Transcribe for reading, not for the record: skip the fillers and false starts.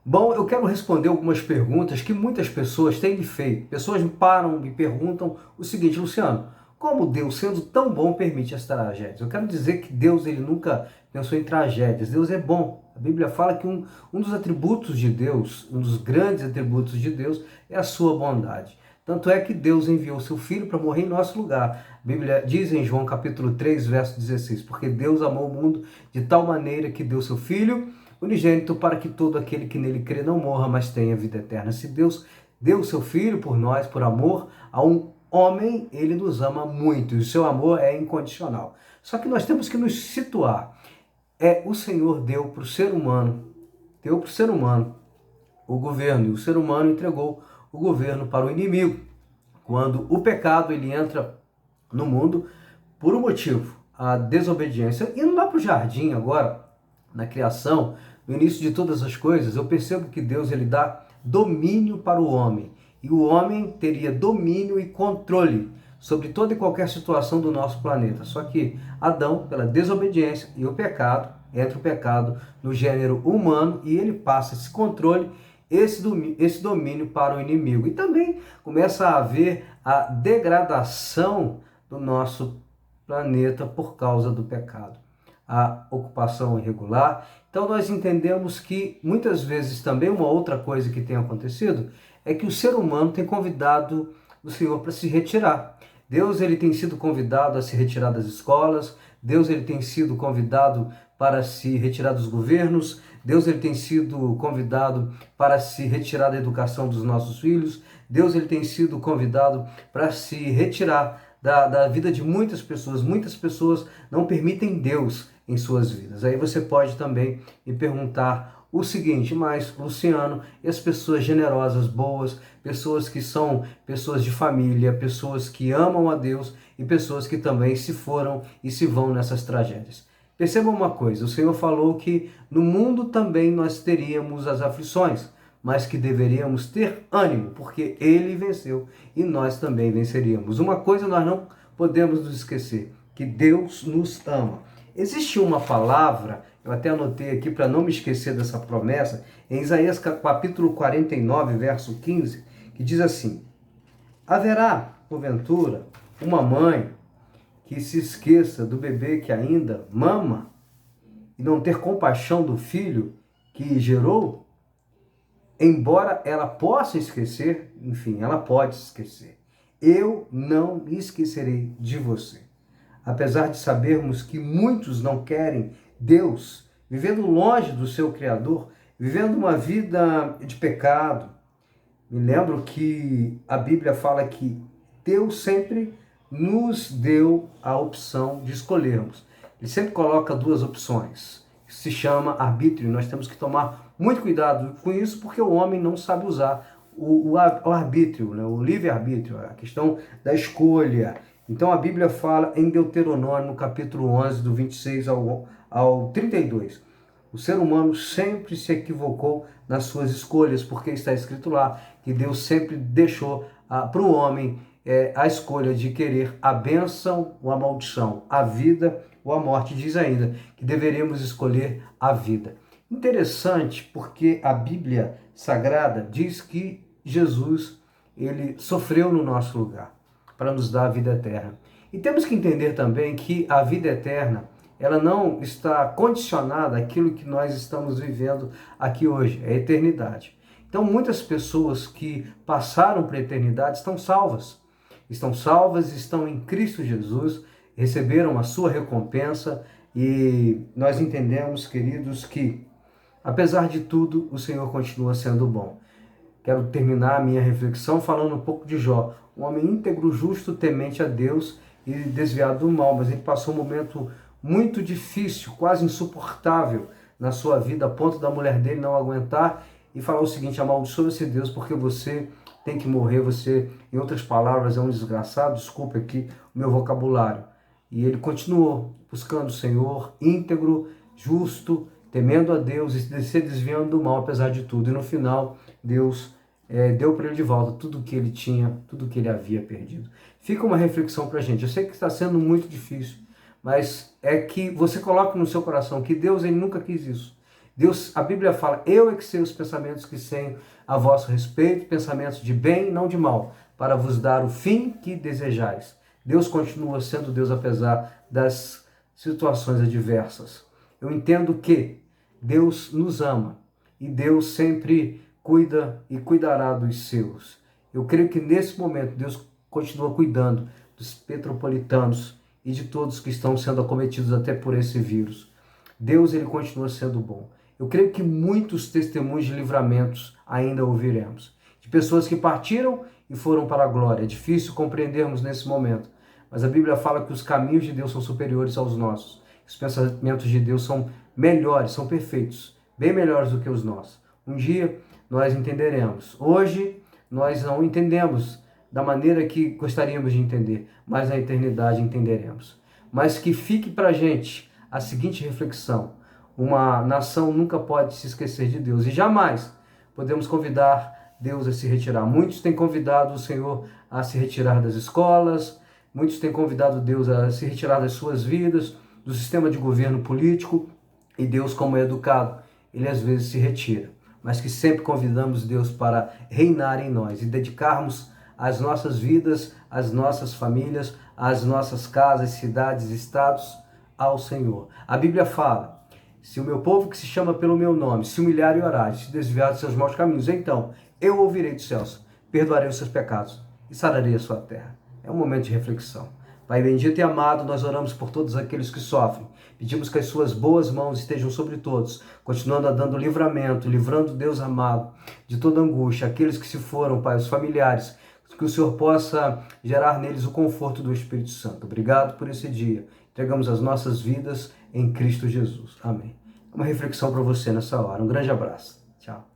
Bom, eu quero responder algumas perguntas que muitas pessoas têm me feito. Pessoas me param, me perguntam o seguinte: Luciano, como Deus, sendo tão bom, permite as tragédias? Eu quero dizer que Deus, ele nunca pensou em tragédias. Deus é bom. A Bíblia fala que um dos atributos de Deus, um dos grandes atributos de Deus, é a sua bondade. Tanto é que Deus enviou seu Filho para morrer em nosso lugar. A Bíblia diz em João capítulo 3, verso 16, porque Deus amou o mundo de tal maneira que deu seu Filho unigênito para que todo aquele que nele crê não morra, mas tenha vida eterna. Se Deus deu o seu Filho por nós, por amor a um homem, ele nos ama muito e o seu amor é incondicional. Só que nós temos que nos situar. O Senhor deu para o ser humano o governo, e o ser humano entregou o governo para o inimigo. Quando o pecado ele entra no mundo por um motivo, a desobediência. Indo lá para o jardim agora, na criação, no início de todas as coisas, eu percebo que Deus ele dá domínio para o homem. E o homem teria domínio e controle sobre toda e qualquer situação do nosso planeta. Só que Adão, pela desobediência e o pecado, entra o pecado no gênero humano e ele passa esse controle, esse domínio para o inimigo. E também começa a haver a degradação do nosso planeta por causa do pecado, a ocupação irregular. Então nós entendemos que muitas vezes também uma outra coisa que tem acontecido é que o ser humano tem convidado o Senhor para se retirar. Deus ele tem sido convidado a se retirar das escolas, Deus ele tem sido convidado para se retirar dos governos, Deus ele tem sido convidado para se retirar da educação dos nossos filhos, Deus ele tem sido convidado para se retirar da vida de muitas pessoas. Muitas pessoas não permitem Deus em suas vidas. Aí você pode também me perguntar o seguinte: mas Luciano, e as pessoas generosas, boas, pessoas que são pessoas de família, pessoas que amam a Deus e pessoas que também se foram e se vão nessas tragédias? Perceba uma coisa, o Senhor falou que no mundo também nós teríamos as aflições, mas que deveríamos ter ânimo, porque Ele venceu e nós também venceríamos. Uma coisa nós não podemos nos esquecer, que Deus nos ama. Existe uma palavra, eu até anotei aqui para não me esquecer dessa promessa, em Isaías capítulo 49, verso 15, que diz assim: haverá, porventura, uma mãe que se esqueça do bebê que ainda mama e não ter compaixão do filho que gerou? Embora ela possa esquecer, enfim, ela pode esquecer. Eu não me esquecerei de você. Apesar de sabermos que muitos não querem Deus, vivendo longe do seu Criador, vivendo uma vida de pecado, me lembro que a Bíblia fala que Deus sempre nos deu a opção de escolhermos. Ele sempre coloca duas opções. Se chama arbítrio. Nós temos que tomar muito cuidado com isso, porque o homem não sabe usar o arbítrio, né? O livre-arbítrio, a questão da escolha. Então a Bíblia fala em Deuteronômio, no capítulo 11, do 26 ao 32. O ser humano sempre se equivocou nas suas escolhas, porque está escrito lá que Deus sempre deixou para o homem a escolha de querer a bênção ou a maldição, a vida ou a morte. Diz ainda que deveríamos escolher a vida. Interessante, porque a Bíblia Sagrada diz que Jesus ele sofreu no nosso lugar para nos dar a vida eterna. E temos que entender também que a vida eterna ela não está condicionada àquilo que nós estamos vivendo aqui hoje, é a eternidade. Então muitas pessoas que passaram para a eternidade estão salvas, estão em Cristo Jesus, receberam a sua recompensa e nós entendemos, queridos, que apesar de tudo, o Senhor continua sendo bom. Quero terminar a minha reflexão falando um pouco de Jó, um homem íntegro, justo, temente a Deus e desviado do mal, mas ele passou um momento muito difícil, quase insuportável na sua vida, a ponto da mulher dele não aguentar e falar o seguinte: amaldiçoa-se Deus, porque você tem que morrer, você, em outras palavras, é um desgraçado, desculpa aqui o meu vocabulário. E ele continuou buscando o Senhor, íntegro, justo, temendo a Deus e se desviando do mal, apesar de tudo. E no final, Deus deu para ele de volta tudo que ele tinha, tudo que ele havia perdido. Fica uma reflexão para a gente. Eu sei que está sendo muito difícil, mas é que você coloque no seu coração que Deus ele nunca quis isso. Deus, a Bíblia fala, eu é que sei os pensamentos que tenho a vosso respeito, pensamentos de bem, não de mal, para vos dar o fim que desejais. Deus continua sendo Deus apesar das situações adversas. Eu entendo que Deus nos ama e Deus sempre cuida e cuidará dos seus. Eu creio que nesse momento Deus continua cuidando dos petropolitanos e de todos que estão sendo acometidos até por esse vírus. Deus, ele continua sendo bom. Eu creio que muitos testemunhos de livramentos ainda ouviremos. De pessoas que partiram e foram para a glória. É difícil compreendermos nesse momento, mas a Bíblia fala que os caminhos de Deus são superiores aos nossos. Os pensamentos de Deus são melhores, são perfeitos, bem melhores do que os nossos. Um dia nós entenderemos. Hoje nós não entendemos da maneira que gostaríamos de entender, mas na eternidade entenderemos. Mas que fique para a gente a seguinte reflexão: uma nação nunca pode se esquecer de Deus e jamais podemos convidar Deus a se retirar. Muitos têm convidado o Senhor a se retirar das escolas, muitos têm convidado Deus a se retirar das suas vidas, do sistema de governo político, e Deus, como é educado, ele às vezes se retira. Mas que sempre convidamos Deus para reinar em nós e dedicarmos as nossas vidas, as nossas famílias, as nossas casas, cidades, estados ao Senhor. A Bíblia fala: se o meu povo que se chama pelo meu nome se humilhar e orar, e se desviar dos seus maus caminhos, então eu ouvirei dos céus, perdoarei os seus pecados e sararei a sua terra. É um momento de reflexão. Pai bendito e amado, nós oramos por todos aqueles que sofrem. Pedimos que as suas boas mãos estejam sobre todos, continuando a dando livramento, livrando, Deus amado, de toda angústia. Aqueles que se foram, Pai, os familiares, que o Senhor possa gerar neles o conforto do Espírito Santo. Obrigado por esse dia. Entregamos as nossas vidas em Cristo Jesus. Amém. Uma reflexão para você nessa hora. Um grande abraço. Tchau.